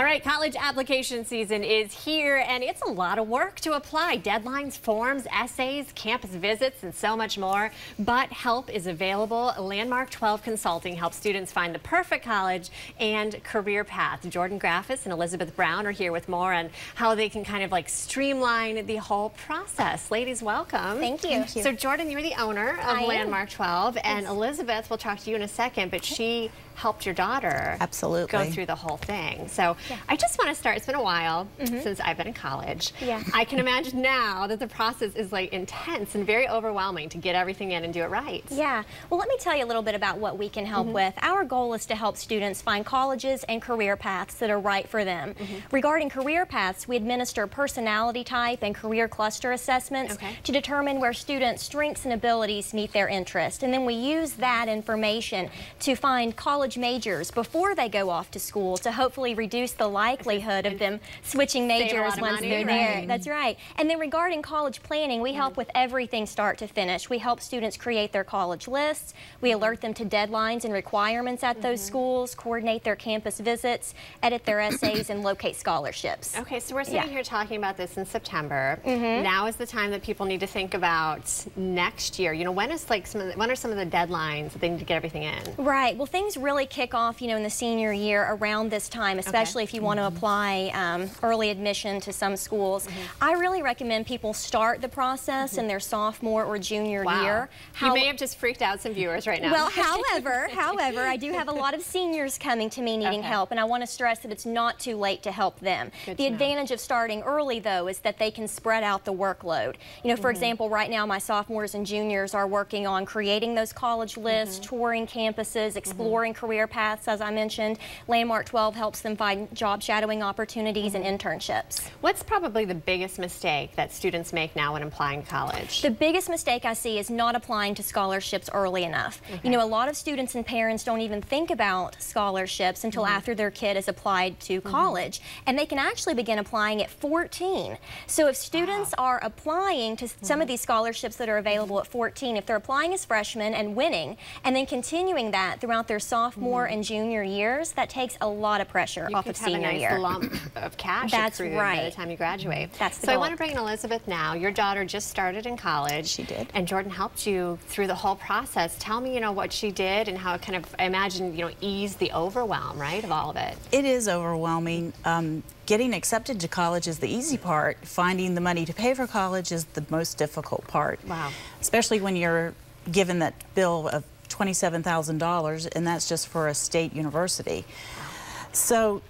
All right, college application season is here, and it's a lot of work to apply. Deadlines, forms, essays, campus visits, and so much more. But help is available. Landmark 12 Consulting helps students find the perfect college and career path. Jordan Graffis and Elizabeth Brown are here with more on how they can kind of like streamline the whole process. Ladies, welcome. Thank you. Thank you. So Jordan, you're the owner of Landmark 12, and Elizabeth, we'll talk to you in a second, but she helped your daughter go through the whole thing. So I just want to start, it's been a while since I've been in college. I can imagine now that the process is like intense and very overwhelming to get everything in and do it right. Yeah, well, let me tell you a little bit about what we can help with. Our goal is to help students find colleges and career paths that are right for them. Regarding career paths, we administer personality type and career cluster assessments to determine where students' strengths and abilities meet their interest. And then we use that information to find college majors before they go off to school to hopefully reduce the likelihood of them switching majors once they're there. That's right. And then regarding college planning, we help with everything start to finish. We help students create their college lists. We alert them to deadlines and requirements at those schools, coordinate their campus visits, edit their essays, and locate scholarships. Okay, so we're sitting here talking about this in September. Now is the time that people need to think about next year. You know, when is like when are some of the deadlines that they need to get everything in? Right. Well, things really kick off, you know, in the senior year around this time, especially if you want to apply early admission to some schools. I really recommend people start the process in their sophomore or junior year. You may have just freaked out some viewers right now. Well, however, I do have a lot of seniors coming to me needing help, and I want to stress that it's not too late to help them. The advantage of starting early, though, is that they can spread out the workload. You know, for example, right now my sophomores and juniors are working on creating those college lists, touring campuses, exploring career paths, as I mentioned. Landmark 12 helps them find job shadowing opportunities and internships. What's probably the biggest mistake that students make now when applying to college? The biggest mistake I see is not applying to scholarships early enough. You know, a lot of students and parents don't even think about scholarships until after their kid has applied to college, and they can actually begin applying at 14. So if students are applying to some of these scholarships that are available at 14, if they're applying as freshmen and winning, and then continuing that throughout their sophomore and junior years, that takes a lot of pressure off of senior year. You could have a nice lump of cash accrued by the time you graduate. That's the goal. I want to bring in Elizabeth now. Your daughter just started in college. She did. And Jordan helped you through the whole process. Tell me, you know, what she did and how it kind of, I imagine, you know, eased the overwhelm, right, of all of it. It is overwhelming. Getting accepted to college is the easy part. Finding the money to pay for college is the most difficult part. Wow. Especially when you're given that bill of $27,000, and that's just for a state university. So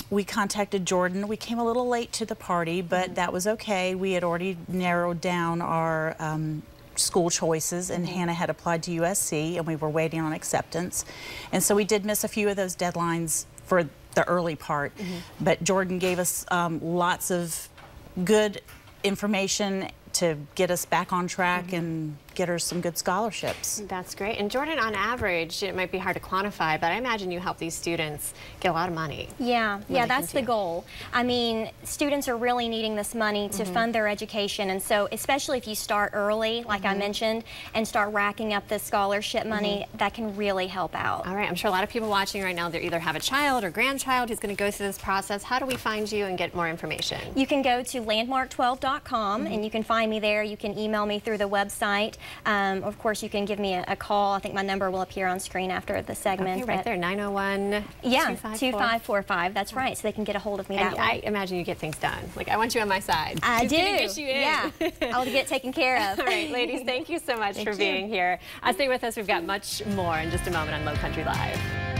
we contacted Jordan. We came a little late to the party, but that was okay. We had already narrowed down our school choices, and Hannah had applied to USC, and we were waiting on acceptance. And so we did miss a few of those deadlines for the early part, but Jordan gave us lots of good information to get us back on track and get her some good scholarships. That's great. And Jordan, on average, it might be hard to quantify, but I imagine you help these students get a lot of money. Yeah, that's the goal. I mean, students are really needing this money to fund their education, and so especially if you start early, like I mentioned, and start racking up this scholarship money, that can really help out. All right, I'm sure a lot of people watching right now, they either have a child or grandchild who's going to go through this process. How do we find you and get more information? You can go to landmark12.com and you can find me there. You can email me through the website. Of course, you can give me a call. I think my number will appear on screen after the segment. Okay, right there, 901 2545. That's right, so they can get a hold of me that way. I imagine you get things done. Like, I want you on my side. I do. Get you in. Yeah, I'll get taken care of. All right, ladies, thank you so much for being here. Stay with us. We've got much more in just a moment on Lowcountry Live.